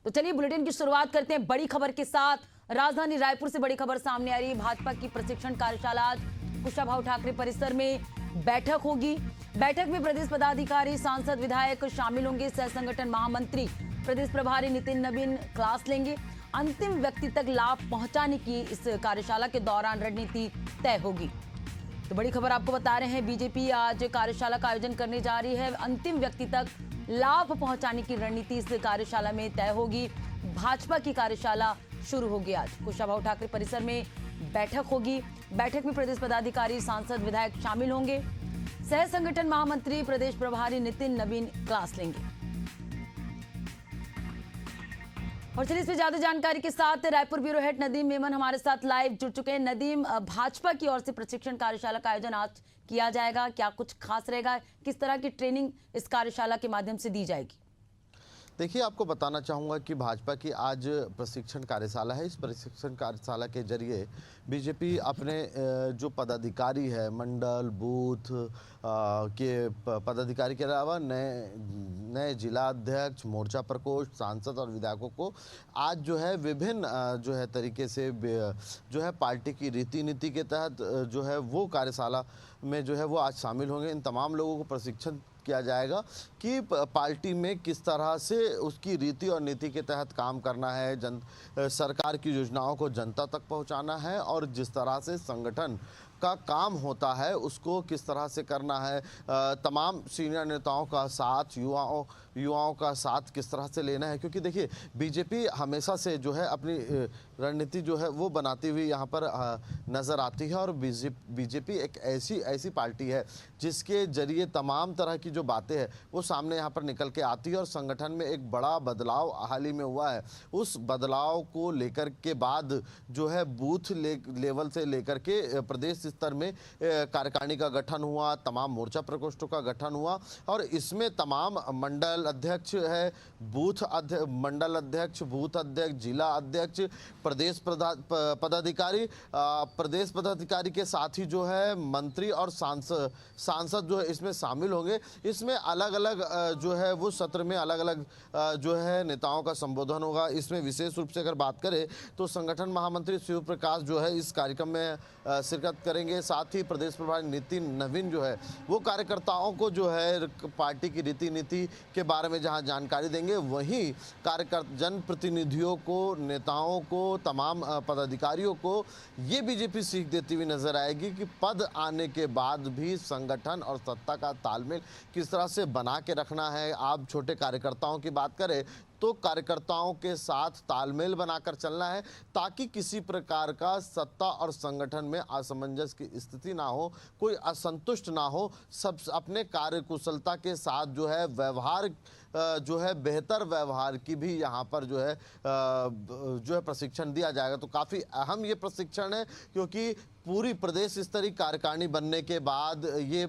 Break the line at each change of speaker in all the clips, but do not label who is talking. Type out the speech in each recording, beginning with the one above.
तो चलिए बुलेटिन की शुरुआत करते हैं बड़ी खबर के साथ। राजधानी रायपुर से बड़ी खबर सामने आ रही है। भाजपा की प्रशिक्षण कार्यशाला आज कुशाभाऊ ठाकरे परिसर में बैठक होगी। बैठक में प्रदेश पदाधिकारी, सांसद, विधायक शामिल होंगे। सह संगठन महामंत्री प्रदेश प्रभारी नितिन नवीन क्लास लेंगे। अंतिम व्यक्ति तक लाभ पहुंचाने की इस कार्यशाला के दौरान रणनीति तय होगी। तो बड़ी खबर आपको बता रहे हैं, बीजेपी आज कार्यशाला का आयोजन करने जा रही है। अंतिम व्यक्ति तक लाभ पहुंचाने की रणनीति इस कार्यशाला में तय होगी। भाजपा की कार्यशाला शुरू होगी। आज कुशाभाऊ ठाकरे परिसर में बैठक होगी। बैठक में प्रदेश पदाधिकारी, सांसद, विधायक शामिल होंगे। सह संगठन महामंत्री प्रदेश प्रभारी नितिन नवीन क्लास लेंगे। और चलिए इसमें ज्यादा जानकारी के साथ रायपुर ब्यूरो हेड नदीम मेमन हमारे साथ लाइव जुड़ चुके हैं। नदीम, भाजपा की ओर से प्रशिक्षण कार्यशाला का आयोजन आज किया जाएगा, क्या कुछ खास रहेगा? किस तरह की ट्रेनिंग इस कार्यशाला के माध्यम से दी जाएगी?
देखिए, आपको बताना चाहूँगा कि भाजपा की आज प्रशिक्षण कार्यशाला है। इस प्रशिक्षण कार्यशाला के जरिए बीजेपी अपने जो पदाधिकारी है, मंडल, बूथ के पदाधिकारी के अलावा नए जिला अध्यक्ष, मोर्चा प्रकोष्ठ, सांसद और विधायकों को आज जो है विभिन्न जो है तरीके से जो है पार्टी की रीति नीति के तहत जो है वो कार्यशाला में जो है वो आज शामिल होंगे। इन तमाम लोगों को प्रशिक्षण किया जाएगा कि पार्टी में किस तरह से उसकी रीति और नीति के तहत काम करना है, सरकार की योजनाओं को जनता तक पहुंचाना है और जिस तरह से संगठन का काम होता है उसको किस तरह से करना है। तमाम सीनियर नेताओं का साथ, युवाओं का साथ किस तरह से लेना है, क्योंकि देखिए बीजेपी हमेशा से जो है अपनी रणनीति जो है वो बनाती हुई यहाँ पर नज़र आती है। और बीजेपी एक ऐसी पार्टी है जिसके जरिए तमाम तरह की जो बातें हैं वो सामने यहाँ पर निकल के आती है। और संगठन में एक बड़ा बदलाव हाल ही में हुआ है। उस बदलाव को लेकर के बाद जो है बूथ लेवल से लेकर के प्रदेश स्तर में कार्यकारिणी का गठन हुआ, तमाम मोर्चा प्रकोष्ठों का गठन हुआ और इसमें तमाम मंडल अध्यक्ष है, मंडल अध्यक्ष, बूथ अध्यक्ष, जिला अध्यक्ष, प्रदेश पदाधिकारी के साथ ही जो है मंत्री और सांसद जो है इसमें शामिल होंगे। इसमें अलग अलग जो है वो सत्र में अलग अलग जो है नेताओं का संबोधन होगा। इसमें विशेष रूप से अगर बात करें तो संगठन महामंत्री शिव प्रकाश जो है इस कार्यक्रम में शिरकत करेंगे। साथ ही प्रदेश प्रभारी नितिन नवीन जो है वो कार्यकर्ताओं को जो है पार्टी की रीति नीति के बारे में जहां जानकारी देंगे, वहीं कार्यकर्ता, जनप्रतिनिधियों को, नेताओं को, तमाम पदाधिकारियों को ये बीजेपी सीख देती हुई नजर आएगी कि पद आने के बाद भी संगठन और सत्ता का तालमेल किस तरह से बना के रखना है। आप छोटे कार्यकर्ताओं की बात करें तो कार्यकर्ताओं के साथ तालमेल बनाकर चलना है ताकि किसी प्रकार का सत्ता और संगठन में असमंजस की स्थिति ना हो, कोई असंतुष्ट ना हो। सब अपने कार्यकुशलता के साथ जो है व्यवहार जो है बेहतर व्यवहार की भी यहाँ पर जो है प्रशिक्षण दिया जाएगा। तो काफ़ी अहम ये प्रशिक्षण है क्योंकि पूरी प्रदेश स्तरीय कार्यकारिणी बनने के बाद ये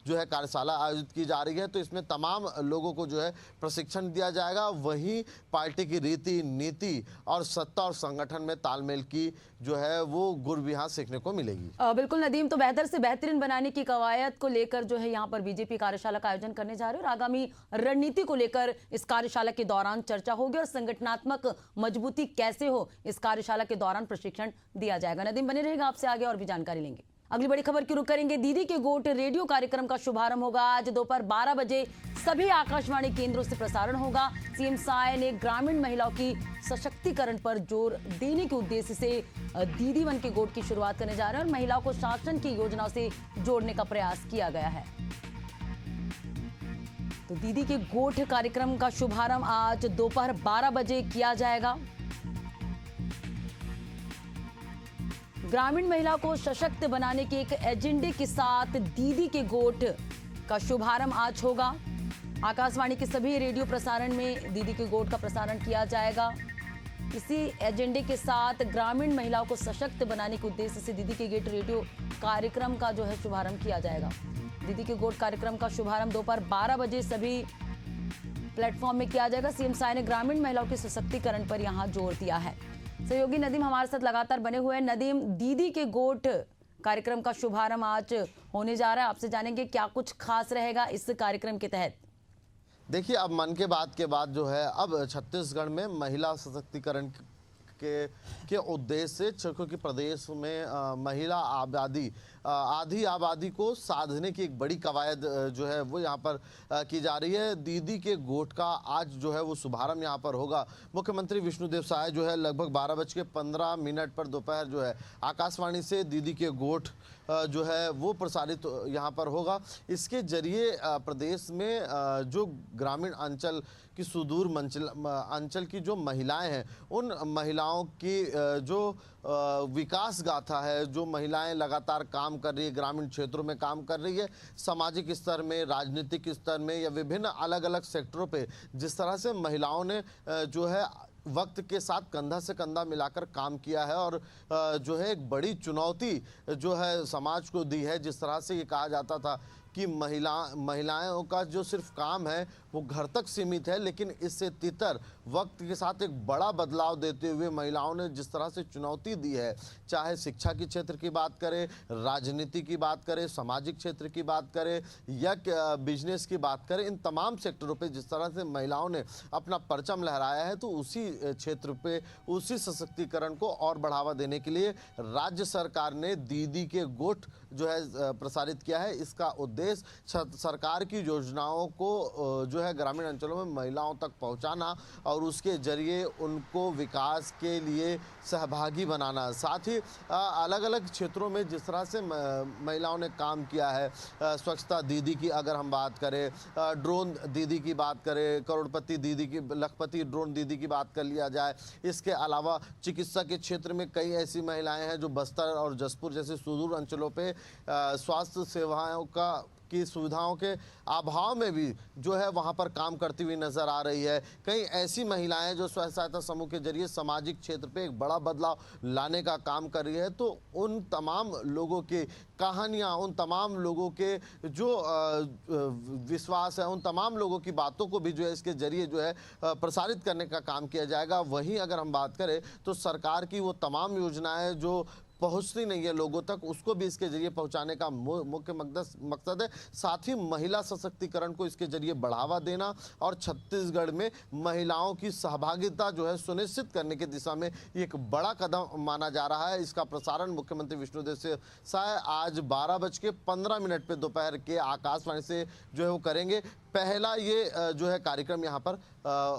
जो है कार्यशाला आयोजित की जा रही है। तो इसमें तमाम लोगों को जो है प्रशिक्षण दिया जाएगा। वहीं पार्टी की रीति नीति और सत्ता और संगठन में तालमेल की जो है वो गुर भी यहाँ सीखने को मिलेगी।
बिल्कुल नदीम, तो बेहतर से बेहतरीन बनाने की कवायद को लेकर जो है यहाँ पर बीजेपी कार्यशाला का आयोजन करने जा रही है और आगामी रणनीति को लेकर इस कार्यशाला के दौरान चर्चा होगी और संगठनात्मक मजबूती कैसे हो इस कार्यशाला के दौरान प्रशिक्षण दिया जाएगा। नदीम बने रहेगा, आपसे आगे और भी जानकारी लेंगे। अगली बड़ी खबर की रुख करेंगे। दीदी के गोट रेडियो कार्यक्रम का शुभारंभ होगा। आज दोपहर 12 बजे सभी आकाशवाणी केंद्रों से प्रसारण होगा। सीएम साय ने ग्रामीण महिलाओं की सशक्तिकरण पर जोर देने के उद्देश्य से दीदी वन के गोट की शुरुआत करने जा रहे हैं और महिलाओं को शासन की योजनाओं से जोड़ने का प्रयास किया गया है। तो दीदी के गोठ कार्यक्रम का शुभारंभ आज दोपहर 12 बजे किया जाएगा। ग्रामीण महिला को सशक्त बनाने के एक एजेंडे के साथ दीदी के गोठ का शुभारंभ आज होगा। आकाशवाणी के सभी रेडियो प्रसारण में दीदी के गोठ का प्रसारण किया जाएगा। इसी एजेंडे के साथ ग्रामीण महिलाओं को सशक्त बनाने के उद्देश्य से दीदी के गेट रेडियो कार्यक्रम का जो है शुभारंभ किया जाएगा। दीदी के गोठ कार्यक्रम का शुभारंभ दोपहर 12 बजे सभी प्लेटफॉर्म में किया जाएगा। सीएम साय ने ग्रामीण महिलाओं के सशक्तिकरण पर यहां जोर दिया है। सहयोगी नदीम हमारे साथ लगातार बने हुए हैं। नदीम, दीदी के गोठ कार्यक्रम का शुभारंभ आज होने जा रहा है, आपसे जानेंगे क्या कुछ खास रहेगा इस कार्यक्रम के तहत।
देखिए, अब मन के बात के बाद जो है अब छत्तीसगढ़ में महिला सशक्तिकरण के उद्देश्य से, क्योंकि प्रदेश में महिला आबादी आधी आबादी को साधने की एक बड़ी कवायद जो है वो यहाँ पर की जा रही है। दीदी के गोठ का आज जो है वो शुभारंभ यहाँ पर होगा। मुख्यमंत्री विष्णुदेव साय जो है लगभग 12:15 पर दोपहर जो है आकाशवाणी से दीदी के गोठ जो है वो प्रसारित यहाँ पर होगा। इसके जरिए प्रदेश में जो ग्रामीण अंचल की सुदूर अंचल की जो महिलाएं हैं, उन महिलाओं की जो विकास गाथा है, जो महिलाएं लगातार काम कर रही है, ग्रामीण क्षेत्रों में काम कर रही है, सामाजिक स्तर में, राजनीतिक स्तर में या विभिन्न अलग अलग सेक्टरों पे जिस तरह से महिलाओं ने जो है वक्त के साथ कंधा से कंधा मिलाकर काम किया है और जो है एक बड़ी चुनौती जो है समाज को दी है। जिस तरह से ये कहा जाता था कि महिलाओं का जो सिर्फ काम है वो घर तक सीमित है, लेकिन इससे तितर वक्त के साथ एक बड़ा बदलाव देते हुए महिलाओं ने जिस तरह से चुनौती दी है, चाहे शिक्षा के क्षेत्र की बात करें, राजनीति की बात करें, सामाजिक क्षेत्र की बात करें या बिजनेस की बात करें, इन तमाम सेक्टरों पे जिस तरह से महिलाओं ने अपना परचम लहराया है, तो उसी क्षेत्र पे उसी सशक्तिकरण को और बढ़ावा देने के लिए राज्य सरकार ने दीदी के गोठ जो है प्रसारित किया है। इसका उद्देश्य सरकार की योजनाओं को जो है ग्रामीण अंचलों में महिलाओं तक पहुंचाना और उसके जरिए उनको विकास के लिए सहभागी बनाना। साथ ही अलग अलग क्षेत्रों में जिस तरह से महिलाओं ने काम किया है, स्वच्छता दीदी की अगर हम बात करें, ड्रोन दीदी की बात करें, करोड़पति दीदी की, लखपति ड्रोन दीदी की बात कर लिया जाए। इसके अलावा चिकित्सा के क्षेत्र में कई ऐसी महिलाएं हैं जो बस्तर और जसपुर जैसे सुदूर अंचलों पे स्वास्थ्य सेवाओं की सुविधाओं के अभाव में भी जो है वहां पर काम करती हुई नजर आ रही है। कई ऐसी महिलाएं जो स्वयं सहायता समूह के जरिए सामाजिक क्षेत्र पे एक बड़ा बदलाव लाने का काम कर रही है। तो उन तमाम लोगों की कहानियां, उन तमाम लोगों के जो विश्वास है, उन तमाम लोगों की बातों को भी जो है इसके जरिए जो है प्रसारित करने का काम किया जाएगा। वहीं अगर हम बात करें तो सरकार की वो तमाम योजनाएं जो पहुंचती नहीं है लोगों तक, उसको भी इसके जरिए पहुंचाने का मुख्य मकसद है। साथ ही महिला सशक्तिकरण को इसके जरिए बढ़ावा देना और छत्तीसगढ़ में महिलाओं की सहभागिता जो है सुनिश्चित करने की दिशा में एक बड़ा कदम माना जा रहा है। इसका प्रसारण मुख्यमंत्री विष्णुदेव साय आज 12:15 पे दोपहर के आकाशवाणी से जो है वो करेंगे। पहला ये जो है कार्यक्रम यहाँ पर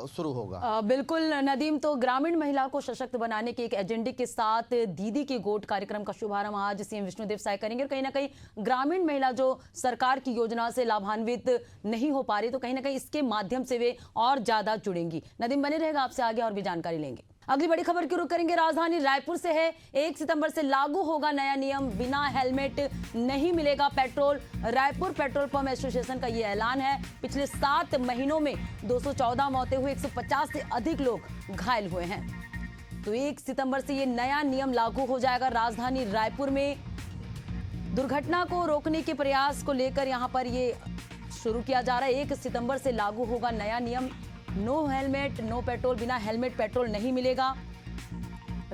शुरू होगा।
बिल्कुल नदीम, तो ग्रामीण महिला को सशक्त बनाने के एक एजेंडे के साथ दीदी के गोठ कार्यक्रम का शुभारंभ आज सीएम विष्णुदेव साय करेंगे और कहीं ना कहीं ग्रामीण महिला जो सरकार की योजना से लाभान्वित नहीं हो पा रही, तो कहीं ना कहीं इसके माध्यम से वे और ज्यादा जुड़ेंगी। नदीम बने रहेगा, आपसे आगे और भी जानकारी लेंगे। अगली बड़ी खबर की रुख करेंगे, राजधानी रायपुर से है। 1 सितंबर से लागू होगा नया नियम, बिना हेलमेट नहीं मिलेगा petrol. Raipur petrol pump association का यह ऐलान है। पिछले 7 महीनों में 214 मौतें हुई, 150 से अधिक लोग घायल हुए हैं। तो 1 सितंबर से ये नया नियम लागू हो जाएगा। राजधानी रायपुर में दुर्घटना को रोकने के प्रयास को लेकर यहां पर ये शुरू किया जा रहा है। 1 सितंबर से लागू होगा नया नियम, नो हेलमेट नो पेट्रोल, बिना हेलमेट पेट्रोल नहीं मिलेगा।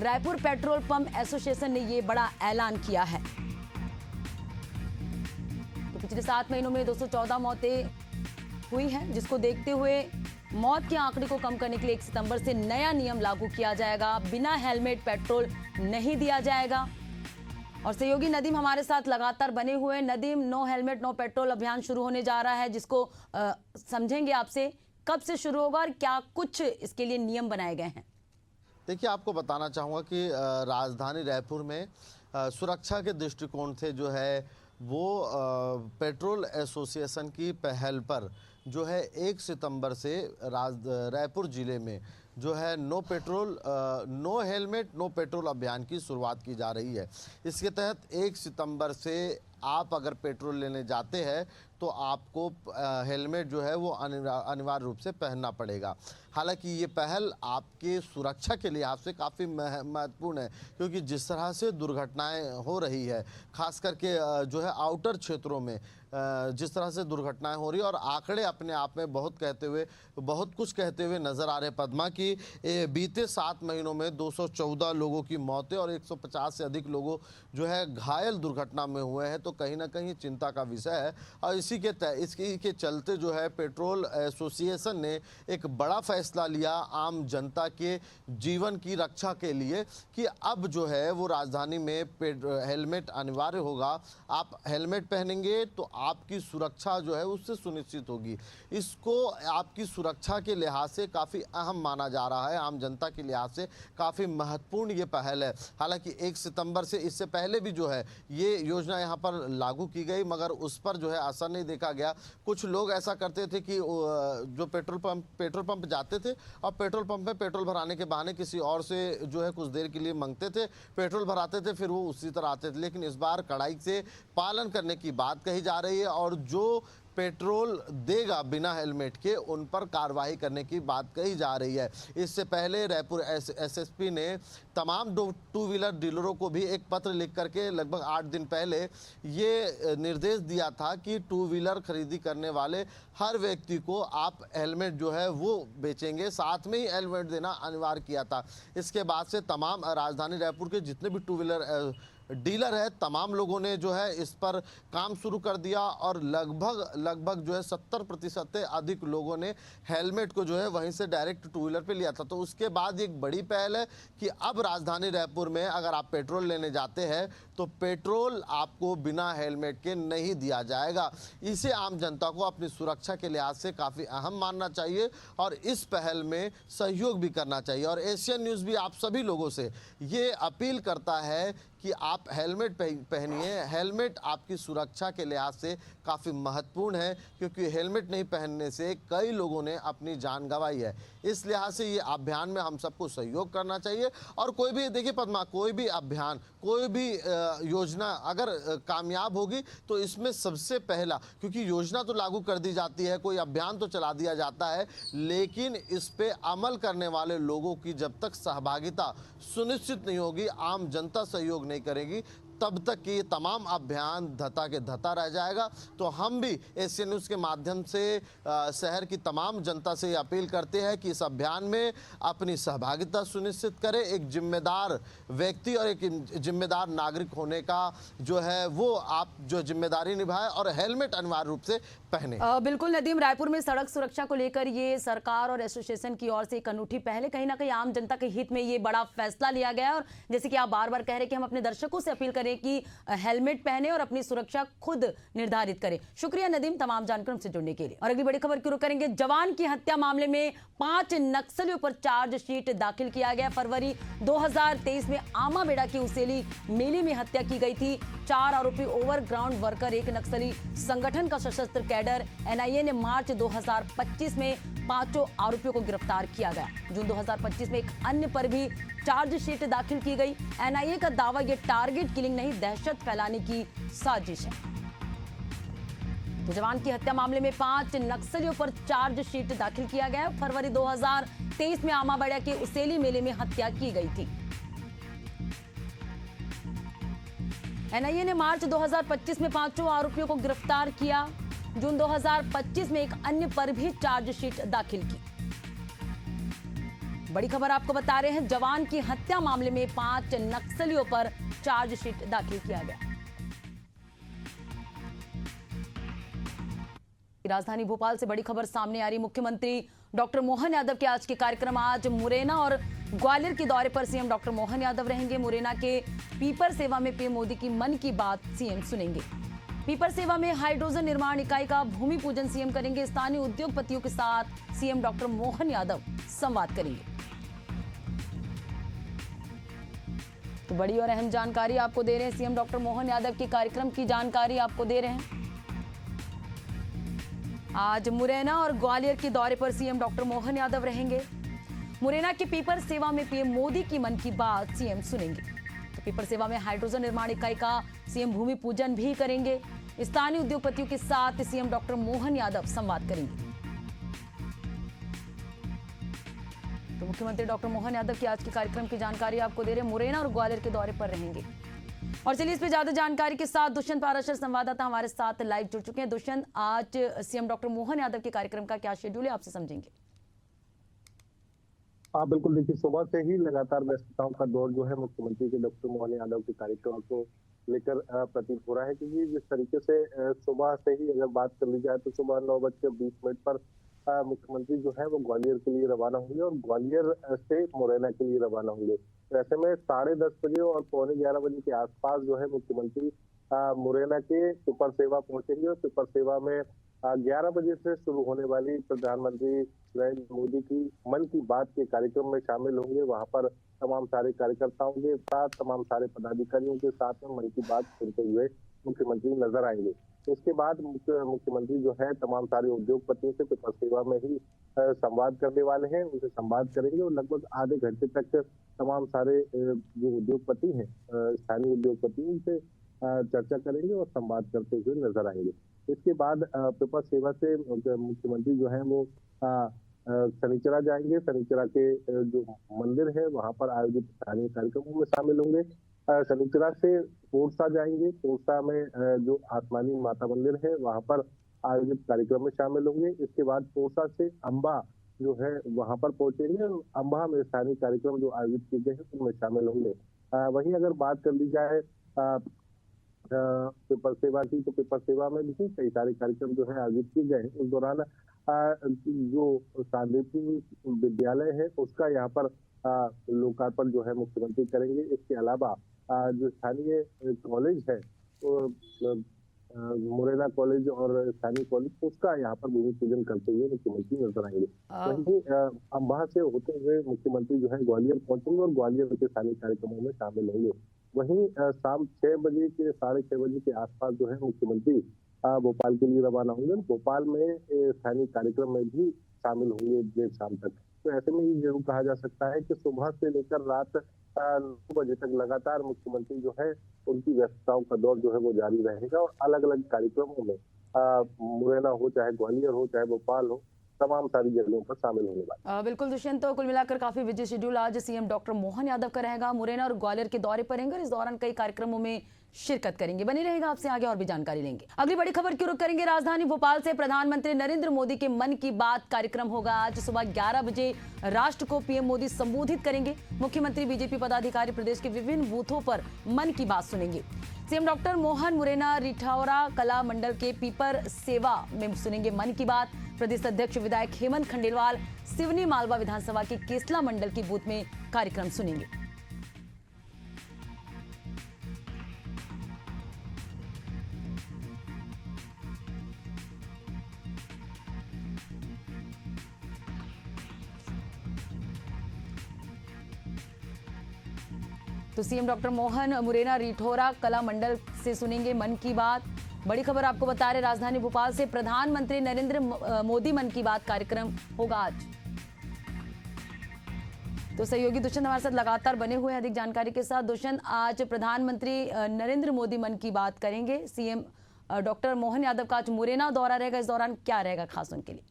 रायपुर पेट्रोल पंप एसोसिएशन ने यह बड़ा ऐलान किया है। तो पिछले 7 महीनों में 214 मौतें हुई हैं, जिसको देखते हुए मौत के आंकड़े को कम करने के लिए 1 सितंबर से नया नियम लागू किया जाएगा। बिना हेलमेट पेट्रोल नहीं दिया जाएगा। और सहयोगी नदीम हमारे साथ लगातार बने हुए। Nadeem, no helmet no petrol अभियान शुरू होने जा रहा है, जिसको समझेंगे आपसे, कब से शुरू होगा और क्या कुछ इसके लिए नियम बनाए गए हैं?
देखिए, आपको बताना चाहूँगा कि राजधानी रायपुर में सुरक्षा के दृष्टिकोण से जो है वो पेट्रोल एसोसिएशन की पहल पर जो है 1 सितंबर से रायपुर जिले में जो है नो हेलमेट नो पेट्रोल अभियान की शुरुआत की जा रही है। इसके तहत 1 सितंबर से आप अगर पेट्रोल लेने जाते हैं तो आपको हेलमेट जो है वो अनिवार्य रूप से पहनना पड़ेगा। हालांकि ये पहल आपके सुरक्षा के लिहाज से काफ़ी महत्वपूर्ण है, क्योंकि जिस तरह से दुर्घटनाएं हो रही है, खास करके जो है आउटर क्षेत्रों में जिस तरह से दुर्घटनाएं हो रही है, और आंकड़े अपने आप में बहुत कुछ कहते हुए नज़र आ रहे हैं। पद्मा की बीते 7 महीनों में 214 लोगों की मौतें और 150 से अधिक लोगों जो है घायल दुर्घटना में हुए हैं। तो तो कहीं ना कहीं चिंता का विषय है। और इसी के चलते जो है पेट्रोल एसोसिएशन ने एक बड़ा फैसला लिया आम जनता के जीवन की रक्षा के लिए कि अब जो है वो राजधानी में हेलमेट अनिवार्य होगा। आप हेलमेट पहनेंगे तो आपकी सुरक्षा जो है उससे सुनिश्चित होगी। इसको आपकी सुरक्षा के लिहाज से काफ़ी अहम माना जा रहा है, आम जनता के लिहाज से काफ़ी महत्वपूर्ण ये पहल है। हालांकि 1 सितंबर से, इससे पहले भी जो है ये योजना यहाँ पर लागू की गई, मगर उस पर जो है असर नहीं देखा गया। कुछ लोग ऐसा करते थे कि जो पेट्रोल पंप जाते थे और पेट्रोल पंप में पेट्रोल भराने के बहाने किसी और से जो है कुछ देर के लिए मांगते थे, पेट्रोल भराते थे, फिर वो उसी तरह आते थे। लेकिन इस बार कड़ाई से पालन करने की बात कही जा रही है और जो पेट्रोल देगा बिना हेलमेट के उन पर कार्रवाई करने की बात कही जा रही है। इससे पहले रायपुर एसएसपी ने तमाम टू व्हीलर डीलरों को भी एक पत्र लिख करके लगभग 8 दिन पहले ये निर्देश दिया था कि टू व्हीलर खरीदी करने वाले हर व्यक्ति को आप हेलमेट जो है वो बेचेंगे, साथ में ही हेलमेट देना अनिवार्य किया था। इसके बाद से तमाम राजधानी रायपुर के जितने भी टू व्हीलर डीलर है तमाम लोगों ने जो है इस पर काम शुरू कर दिया और लगभग जो है 70% से अधिक लोगों ने हेलमेट को जो है वहीं से डायरेक्ट टू व्हीलर पे लिया था। तो उसके बाद एक बड़ी पहल है कि अब राजधानी रायपुर में अगर आप पेट्रोल लेने जाते हैं तो पेट्रोल आपको बिना हेलमेट के नहीं दिया जाएगा। इसे आम जनता को अपनी सुरक्षा के लिहाज से काफ़ी अहम मानना चाहिए और इस पहल में सहयोग भी करना चाहिए। और एशियन न्यूज़ भी आप सभी लोगों से ये अपील करता है कि आप हेलमेट पहनिए। हेलमेट आपकी सुरक्षा के लिहाज से काफ़ी महत्वपूर्ण है, क्योंकि हेलमेट नहीं पहनने से कई लोगों ने अपनी जान गंवाई है। इस लिहाज से ये अभियान में हम सबको सहयोग करना चाहिए। और कोई भी देखिए पद्मा, कोई भी अभियान, कोई भी योजना अगर कामयाब होगी तो इसमें सबसे पहला, क्योंकि योजना तो लागू कर दी जाती है, कोई अभियान तो चला दिया जाता है, लेकिन इस पे अमल करने वाले लोगों की जब तक सहभागिता सुनिश्चित नहीं होगी, आम जनता सहयोग नहीं करेगी, तब तक कि ये तमाम अभियान धता के धता रह जाएगा। तो हम भी एशियन न्यूज़ के माध्यम से शहर की तमाम जनता से अपील करते हैं कि इस अभियान में अपनी सहभागिता सुनिश्चित करें। एक जिम्मेदार व्यक्ति और एक जिम्मेदार नागरिक होने का जो है वो आप जो जिम्मेदारी निभाएं और हेलमेट अनिवार्य रूप से पहने।
बिल्कुल नदीम, रायपुर में सड़क सुरक्षा को लेकर ये सरकार और एसोसिएशन की ओर से एक अनूठी पहल है। कहीं ना कहीं आम जनता के हित में ये बड़ा फैसला लिया गया है और जैसे कि आप बार बार कह रहे हैं कि हम अपने दर्शकों से अपील करें कि हेलमेट पहने और अपनी सुरक्षा खुद निर्धारित करें। शुक्रिया नदीम तमाम जानकारी से जुड़ने के लिए। और अगली बड़ी खबर की रुख करेंगे। जवान की हत्या मामले में 5 नक्सलियों पर चार्जशीट दाखिल किया गया। फरवरी 2023 में आमाबेड़ा की उसेली मेले में हत्या की गई थी। 4 आरोपी ओवरग्राउंड वर्कर, एक नक्सली संगठन का सशस्त्र कैडर। एनआईए ने मार्च 2025 में 5 आरोपियों को गिरफ्तार किया गया। जून 2025 में एक अन्य पर भी चार्जशीट दाखिल की गई। एनआईए का दावा ये टारगेट किलिंग नहीं, दहशत फैलाने की साजिश है। तो जवान की हत्या मामले में 5 नक्सलियों पर चार्जशीट दाखिल किया गया। फरवरी 2023 में आमाबेड़ा के उसेली मेले में हत्या की गई थी। एनआईए ने मार्च 2025 में 5 आरोपियों को गिरफ्तार किया। जून 2025 में एक अन्य पर भी चार्जशीट दाखिल की। बड़ी खबर आपको बता रहे हैं, जवान की हत्या मामले में 5 नक्सलियों पर चार्जशीट दाखिल किया गया। राजधानी भोपाल से बड़ी खबर सामने आ रही। मुख्यमंत्री डॉक्टर मोहन यादव के आज के कार्यक्रम, आज मुरैना और ग्वालियर के दौरे पर सीएम डॉक्टर मोहन यादव रहेंगे। मुरैना के पीपर सेवा में पीएम मोदी की मन की बात सीएम सुनेंगे। पीपर सेवा में हाइड्रोजन निर्माण इकाई का भूमि पूजन सीएम करेंगे। स्थानीय उद्योगपतियों के साथ सीएम डॉक्टर मोहन यादव संवाद करेंगे। तो बड़ी और अहम जानकारी आपको दे रहे हैं, सीएम डॉक्टर मोहन यादव के कार्यक्रम की जानकारी आपको दे रहे हैं। आज मुरैना और ग्वालियर के दौरे पर सीएम डॉक्टर मोहन यादव रहेंगे। मुरैना के पीपर सेवा में पीएम मोदी की मन की बात सीएम सुनेंगे। तो पीपर सेवा में हाइड्रोजन निर्माण इकाई का सीएम भूमि पूजन भी करेंगे। स्थानीय उद्योगपतियों के साथ सीएम डॉक्टर मोहन यादव संवाद करेंगे। तो मुख्यमंत्री डॉक्टर मोहन यादव की आज के कार्यक्रम की जानकारी आपको दे रहे हैं। मुरैना और ग्वालियर के दौरे पर रहेंगे। और चलिए इस पे ज्यादा जानकारी के साथ दुष्यंत पाराशर संवाददाता हमारे साथ लाइव जुड़ चुके हैं। दुष्यंत, आज सीएम डॉक्टर मोहन यादव के कार्यक्रम का क्या शेड्यूल है, आपसे समझेंगे।
हाँ बिल्कुल, देखिए सुबह से ही लगातार व्यस्तताओं का दौर जो है मुख्यमंत्री के डॉक्टर मोहन यादव के कार्यक्रम को लेकर प्रतीत हो रहा है, क्योंकि जिस तरीके से सुबह से ही अगर बात कर ली जाए तो सुबह 9:20 पर मुख्यमंत्री जो है वो ग्वालियर के लिए रवाना होंगे और ग्वालियर से मुरैना के लिए रवाना होंगे। तो ऐसे में 10:30 बजे और पौने 11 बजे के आसपास जो है मुख्यमंत्री मुरैना के सुपर सेवा पहुंचेंगे और सुपर सेवा में 11 बजे से शुरू होने वाली प्रधानमंत्री नरेंद्र मोदी की मन की बात के कार्यक्रम में शामिल होंगे। वहां पर तमाम सारे कार्यकर्ताओं के साथ, तमाम सारे पदाधिकारियों के साथ में मन की बात सुनते हुए मुख्यमंत्री नजर आएंगे। इसके बाद मुख्यमंत्री जो है तमाम सारे उद्योगपतियों से पेपर सेवा में ही संवाद करने वाले हैं। उनसे संवाद करेंगे और लगभग आधे घंटे तक तमाम सारे जो उद्योगपति हैं, स्थानीय उद्योगपति, उनसे चर्चा करेंगे और संवाद करते हुए नजर आएंगे। इसके बाद पेपर सेवा से मुख्यमंत्री जो है वो शनिचरा जाएंगे। शनिचरा के जो मंदिर है वहां पर आयोजित स्थानीय कार्यक्रमों में शामिल होंगे। शनिचरा से पोरसा जाएंगे। पोरसा में जो आसमानी माता मंदिर है वहां पर आयोजित कार्यक्रम में शामिल होंगे। इसके बाद पोरसा से अम्बा जो है वहां पर पहुंचेंगे और अम्बा में स्थानीय कार्यक्रम जो आयोजित किए गए हैं उनमें शामिल होंगे। वहीं अगर बात कर ली जाए पेपर सेवा की, तो पेपर सेवा में भी कई सारे कार्यक्रम जो है आयोजित किए गए हैं। उस दौरान जो शांतिपुर विद्यालय है उसका यहाँ पर लोकार्पण जो है मुख्यमंत्री करेंगे। इसके अलावा जो स्थानीय कॉलेज है तो मुरैना कॉलेज और स्थानीय कॉलेज, उसका यहाँ पर भूमि पूजन करते हुए मुख्यमंत्री नजर आएंगे। वहीं अम्बाह से होते हुए मुख्यमंत्री जो है ग्वालियर पहुंचेंगे और ग्वालियर के स्थानीय कार्यक्रमों में शामिल होंगे। वहीं शाम 6 बजे के 6:30 बजे के आसपास जो है मुख्यमंत्री भोपाल के लिए रवाना होंगे। भोपाल में स्थानीय कार्यक्रम में भी शामिल होंगे देर शाम तक। तो ऐसे में ये जरूर कहा जा सकता है कि सुबह से लेकर रात 9 बजे तक लगातार मुख्यमंत्री जो है उनकी व्यस्तताओं का दौर जो है वो जारी रहेगा और अलग अलग कार्यक्रमों में मुरैना हो, चाहे ग्वालियर हो, चाहे भोपाल हो, तमाम सारी जगहों पर शामिल होने वाले।
बिल्कुल दुष्यंत, तो कुल मिलाकर काफी बिजी शेड्यूल आज सीएम डॉक्टर मोहन यादव का रहेगा। मुरैना और ग्वालियर के दौरे पर रहेंगे और इस दौरान कई कार्यक्रमों में शिरकत करेंगे। बनी रहेगा, आपसे आगे और भी जानकारी लेंगे। अगली बड़ी खबर की रुख करेंगे राजधानी भोपाल से। प्रधानमंत्री नरेंद्र मोदी के मन की बात कार्यक्रम होगा आज सुबह 11 बजे। राष्ट्र को पीएम मोदी संबोधित करेंगे। मुख्यमंत्री, बीजेपी पदाधिकारी प्रदेश के विभिन्न बूथों पर मन की बात सुनेंगे। सीएम डॉक्टर मोहन मुरैना रिठौरा कला मंडल के पीपर सेवा में सुनेंगे मन की बात। प्रदेश अध्यक्ष विधायक हेमंत खंडेलवाल सिवनी मालवा विधानसभा के केसला मंडल की बूथ में कार्यक्रम सुनेंगे। तो सीएम डॉक्टर मोहन मुरैना रिठौरा कला मंडल से सुनेंगे मन की बात। बड़ी खबर आपको बता रहे राजधानी भोपाल से। प्रधानमंत्री नरेंद्र मोदी मन की बात कार्यक्रम होगा आज। तो सहयोगी दुष्यंत हमारे साथ लगातार बने हुए हैं अधिक जानकारी के साथ। दुष्यंत, आज प्रधानमंत्री नरेंद्र मोदी मन की बात करेंगे। सीएम डॉक्टर मोहन यादव का आज मुरैना दौरा रहेगा। इस दौरान क्या रहेगा खास उनके लिए?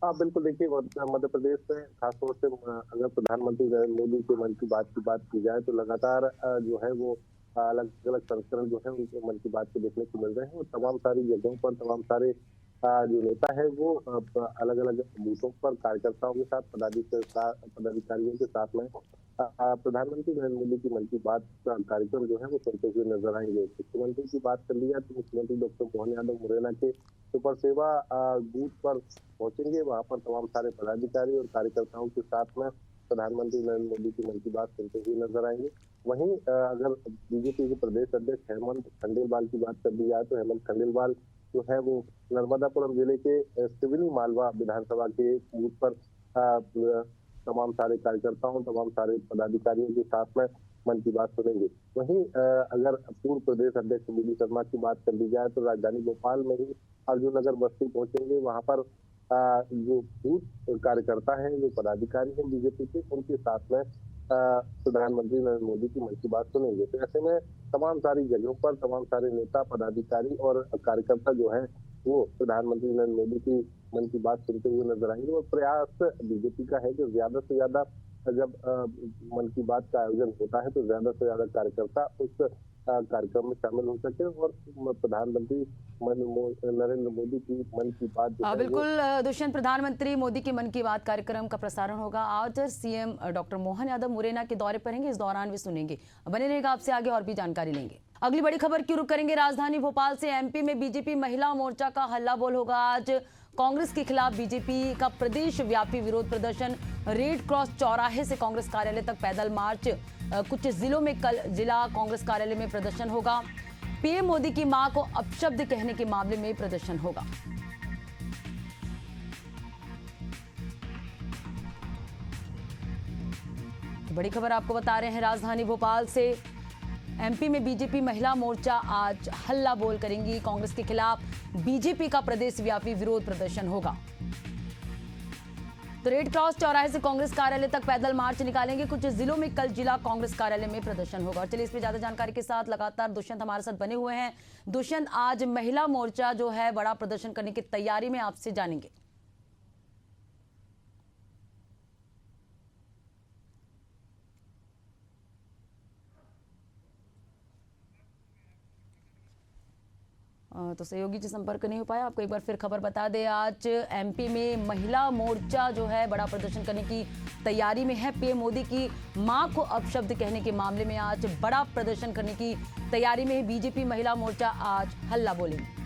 हाँ बिल्कुल, देखिए मध्य प्रदेश में खासतौर से अगर प्रधानमंत्री नरेंद्र मोदी के मन की बात की जाए तो लगातार जो है वो अलग अलग संस्करण जो है उनके मन की बात को देखने को मिल रहे हैं और तमाम सारी जगहों पर तमाम सारे जो नेता है वो अलग अलग बूथों पर कार्यकर्ताओं के साथ, पदाधिकारियों के साथ में प्रधानमंत्री नरेंद्र मोदी की मन की बात का कार्यक्रम जो है वो सुनते हुए नजर आएंगे। मुख्यमंत्री की बात कर ली जाए तो मुख्यमंत्री डॉक्टर मोहन यादव मुरैना के सुपर सेवा बूथ पर पहुंचेंगे। वहां पर तमाम सारे पदाधिकारी और कार्यकर्ताओं के साथ में प्रधानमंत्री नरेंद्र मोदी की मन की बात सुनते हुए नजर आएंगे। वहीं अगर बीजेपी के प्रदेश अध्यक्ष हेमंत खंडेलवाल की बात कर ली जाए तो हेमंत खंडेलवाल जो है वो नर्मदापुरम जिले के सिवनी मालवा विधानसभा के बूथ पर तमाम सारे कार्यकर्ताओं, तमाम सारे पदाधिकारियों के साथ में मन की बात सुनेंगे। वहीं अगर पूर्व प्रदेश अध्यक्ष बीडी शर्मा की बात कर ली जाए तो राजधानी भोपाल में ही अर्जुन नगर बस्ती पहुंचेंगे। वहां पर जो बूथ कार्यकर्ता हैं, जो पदाधिकारी हैं बीजेपी के, उनके साथ में प्रधानमंत्री नरेंद्र मोदी की मन की बात सुनेंगे। तो ऐसे में तमाम सारी जगहों पर तमाम सारे नेता, पदाधिकारी और कार्यकर्ता जो है वो प्रधानमंत्री नरेंद्र मोदी की मन की बात सुनते हुए नजर आएंगे। और प्रयास बीजेपी का है कि ज्यादा से ज्यादा जब मन की बात का आयोजन होता है तो ज्यादा से ज्यादा कार्यकर्ता उस कार्यक्रम में शामिल हो सके और प्रधानमंत्री नरेंद्र मोदी की मन की बात जो है वो
बिल्कुल दुष्यंत, प्रधानमंत्री मोदी की मन की बात कार्यक्रम का प्रसारण होगा। आज सीएम डॉक्टर मोहन यादव मुरैना के दौरे पर रहेंगे, इस दौरान भी सुनेंगे। बने रहेगा, आपसे आगे और भी जानकारी लेंगे। अगली बड़ी खबर की रुख करेंगे राजधानी भोपाल से। एमपी में बीजेपी महिला मोर्चा का हल्ला बोल होगा। आज कांग्रेस के खिलाफ बीजेपी का प्रदेश व्यापी विरोध प्रदर्शन। रेड क्रॉस चौराहे से कांग्रेस कार्यालय तक पैदल मार्च। कुछ जिलों में कल जिला कांग्रेस कार्यालय में प्रदर्शन होगा। पीएम मोदी की मां को अपशब्द कहने के मामले में प्रदर्शन होगा। बड़ी खबर आपको बता रहे हैं राजधानी भोपाल से। एमपी में बीजेपी महिला मोर्चा आज हल्ला बोल करेंगी। कांग्रेस के खिलाफ बीजेपी का प्रदेश व्यापी विरोध प्रदर्शन होगा। तो रेड क्रॉस चौराहे से कांग्रेस कार्यालय तक पैदल मार्च निकालेंगे। कुछ जिलों में कल जिला कांग्रेस कार्यालय में प्रदर्शन होगा। और चलिए इस पे ज्यादा जानकारी के साथ लगातार दुष्यंत हमारे साथ बने हुए हैं। दुष्यंत, आज महिला मोर्चा जो है बड़ा प्रदर्शन करने की तैयारी में, आपसे जानेंगे। तो सहयोगी जी संपर्क नहीं हो पाया, आपको एक बार फिर खबर बता दें। आज एमपी में महिला मोर्चा जो है बड़ा प्रदर्शन करने की तैयारी में है। पीएम मोदी की मां को अपशब्द कहने के मामले में आज बड़ा प्रदर्शन करने की तैयारी में है। बीजेपी महिला मोर्चा आज हल्ला बोलेंगे।